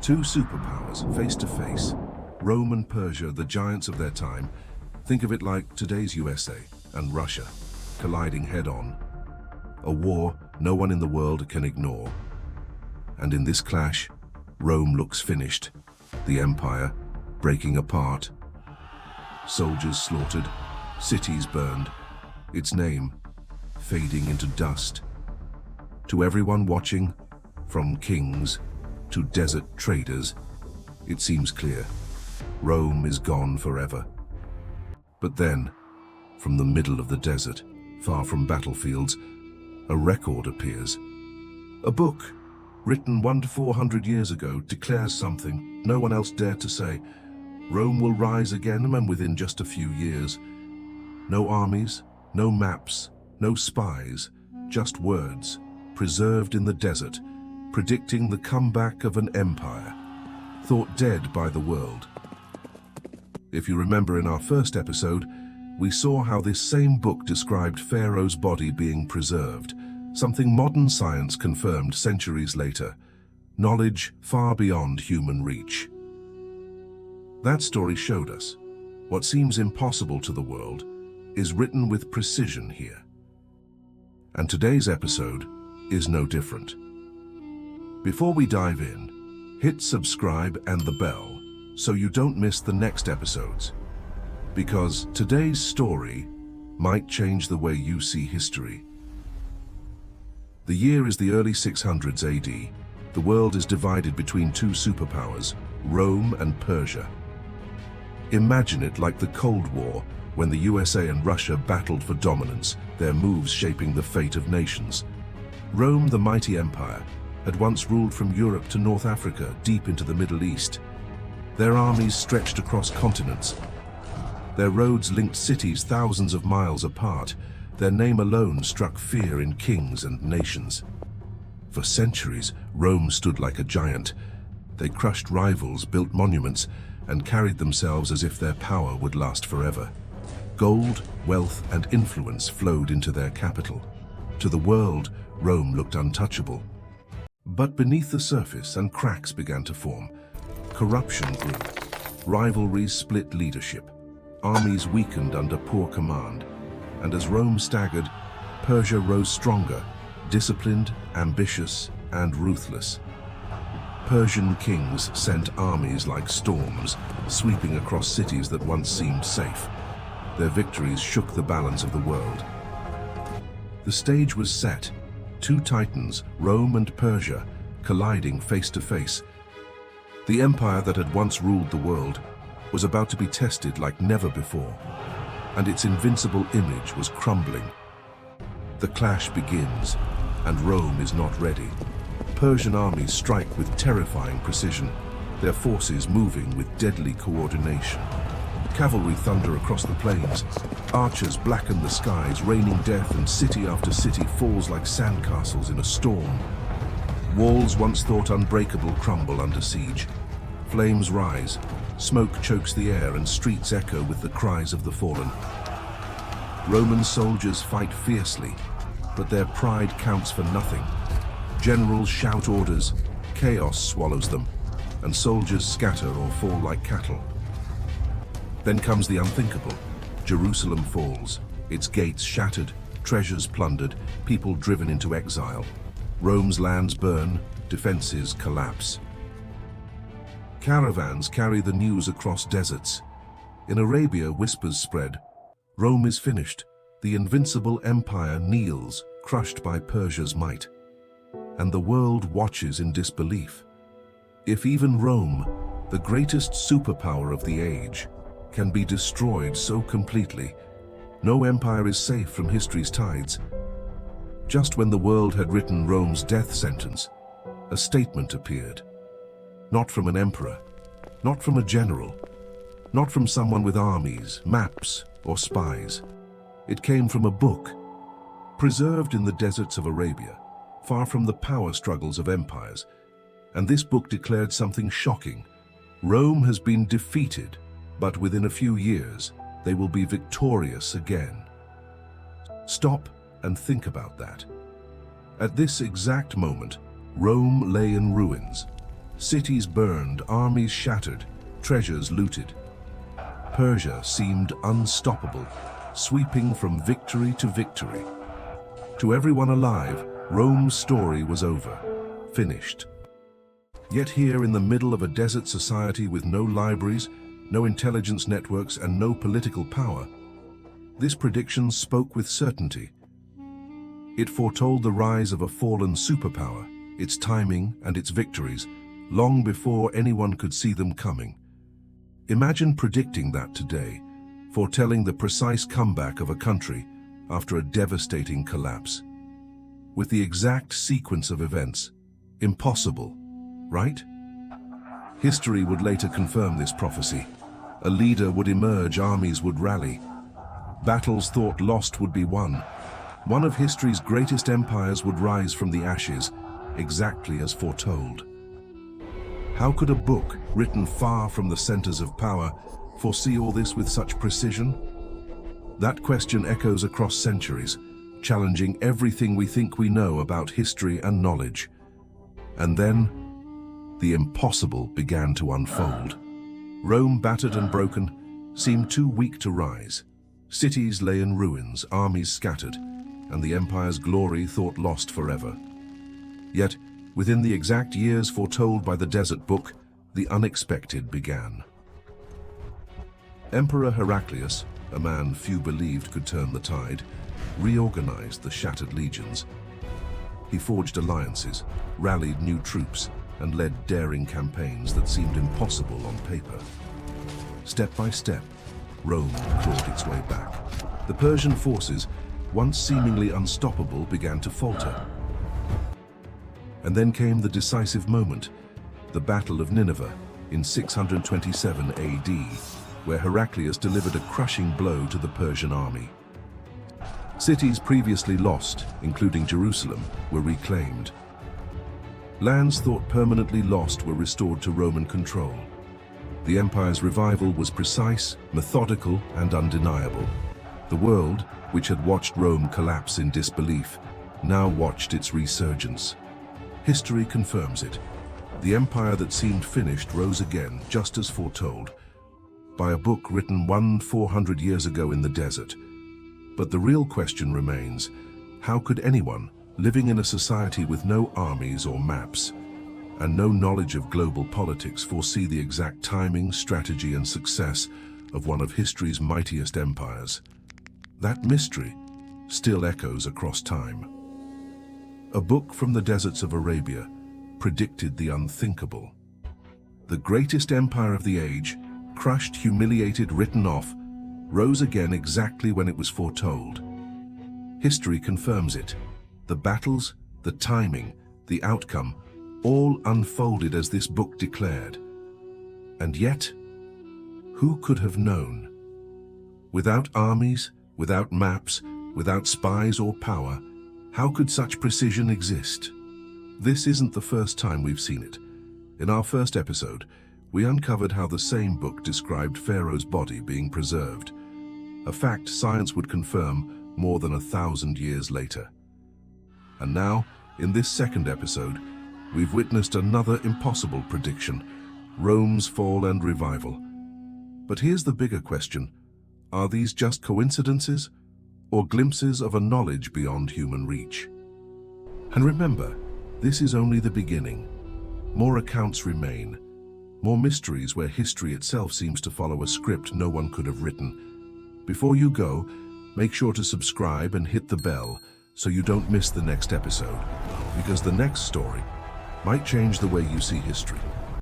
Two superpowers face to face. Rome and Persia, the giants of their time. Think of it like today's USA and Russia, colliding head-on. A war no one in the world can ignore. And in this clash, Rome looks finished, the empire breaking apart. Soldiers slaughtered, cities burned, its name fading into dust. To everyone watching, from kings to desert traders, it seems clear. Rome is gone forever. But then, from the middle of the desert, far from battlefields, a record appears. A book, written 100 to 400 years ago, declares something no one else dared to say. Rome will rise again, and within just a few years. No armies, no maps, no spies, just words, preserved in the desert, predicting the comeback of an empire, thought dead by the world. If you remember in our first episode, we saw how this same book described Pharaoh's body being preserved, something modern science confirmed centuries later, knowledge far beyond human reach. That story showed us what seems impossible to the world is written with precision here. And today's episode is no different. Before we dive in, hit subscribe and the bell so you don't miss the next episodes. Because today's story might change the way you see history. The year is the early 600s AD. The world is divided between two superpowers, Rome and Persia. Imagine it like the Cold War, when the USA and Russia battled for dominance, their moves shaping the fate of nations. Rome, the mighty empire, had once ruled from Europe to North Africa, deep into the Middle East. Their armies stretched across continents. Their roads linked cities thousands of miles apart. Their name alone struck fear in kings and nations. For centuries, Rome stood like a giant. They crushed rivals, built monuments, and carried themselves as if their power would last forever. Gold, wealth, and influence flowed into their capital. To the world, Rome looked untouchable. But beneath the surface, cracks began to form. Corruption grew. Rivalries split leadership. Armies weakened under poor command. And as Rome staggered, Persia rose stronger, disciplined, ambitious, and ruthless. Persian kings sent armies like storms, sweeping across cities that once seemed safe. Their victories shook the balance of the world. The stage was set. Two titans, Rome and Persia, colliding face to face. The empire that had once ruled the world was about to be tested like never before, and its invincible image was crumbling. The clash begins, and Rome is not ready. Persian armies strike with terrifying precision, their forces moving with deadly coordination. Cavalry thunder across the plains. Archers blacken the skies, raining death, and city after city falls like sandcastles in a storm. Walls once thought unbreakable crumble under siege. Flames rise, smoke chokes the air, and streets echo with the cries of the fallen. Roman soldiers fight fiercely, but their pride counts for nothing. Generals shout orders, chaos swallows them, and soldiers scatter or fall like cattle. Then comes the unthinkable. Jerusalem falls, its gates shattered, treasures plundered, people driven into exile. Rome's lands burn, defenses collapse. Caravans carry the news across deserts. In Arabia, whispers spread. Rome is finished. The invincible empire kneels, crushed by Persia's might. And the world watches in disbelief. If even Rome, the greatest superpower of the age, can be destroyed so completely, no empire is safe from history's tides. Just when the world had written Rome's death sentence, a statement appeared. Not from an emperor, not from a general, not from someone with armies, maps, or spies. It came from a book, preserved in the deserts of Arabia, far from the power struggles of empires. And this book declared something shocking. Rome has been defeated, but within a few years, they will be victorious again. Stop and think about that. At this exact moment, Rome lay in ruins. Cities burned, armies shattered, treasures looted. Persia seemed unstoppable, sweeping from victory to victory. To everyone alive, Rome's story was over, finished. Yet here in the middle of a desert society with no libraries, no intelligence networks, and no political power, this prediction spoke with certainty. It foretold the rise of a fallen superpower, its timing and its victories, long before anyone could see them coming. Imagine predicting that today, foretelling the precise comeback of a country after a devastating collapse. With the exact sequence of events, impossible, right? History would later confirm this prophecy. A leader would emerge, armies would rally. Battles thought lost would be won. One of history's greatest empires would rise from the ashes, exactly as foretold. How could a book, written far from the centers of power, foresee all this with such precision? That question echoes across centuries, challenging everything we think we know about history and knowledge. And then, the impossible began to unfold. Rome, battered and broken, seemed too weak to rise. Cities lay in ruins, armies scattered, and the empire's glory thought lost forever. Yet, within the exact years foretold by the Desert Book, the unexpected began. Emperor Heraclius, a man few believed could turn the tide, reorganized the shattered legions. He forged alliances, rallied new troops, and led daring campaigns that seemed impossible on paper. Step by step, Rome clawed its way back. The Persian forces, once seemingly unstoppable, began to falter. And then came the decisive moment, the Battle of Nineveh in 627 AD, where Heraclius delivered a crushing blow to the Persian army. Cities previously lost, including Jerusalem, were reclaimed. Lands thought permanently lost were restored to Roman control. The empire's revival was precise, methodical, and undeniable. The world, which had watched Rome collapse in disbelief, now watched its resurgence. History confirms it. The empire that seemed finished rose again, just as foretold, by a book written 400 years ago in the desert. But the real question remains, how could anyone, living in a society with no armies or maps, and no knowledge of global politics, foresee the exact timing, strategy, and success of one of history's mightiest empires? That mystery still echoes across time. A book from the deserts of Arabia predicted the unthinkable. The greatest empire of the age, crushed, humiliated, written off, rose again exactly when it was foretold. History confirms it. The battles, the timing, the outcome, all unfolded as this book declared. And yet, who could have known? Without armies, without maps, without spies or power, how could such precision exist? This isn't the first time we've seen it. In our first episode, we uncovered how the same book described Pharaoh's body being preserved, a fact science would confirm more than 1,000 years later. And now, in this second episode, we've witnessed another impossible prediction, Rome's fall and revival. But here's the bigger question. Are these just coincidences, or glimpses of a knowledge beyond human reach? And remember, this is only the beginning. More accounts remain, more mysteries where history itself seems to follow a script no one could have written. Before you go, make sure to subscribe and hit the bell so you don't miss the next episode, because the next story might change the way you see history.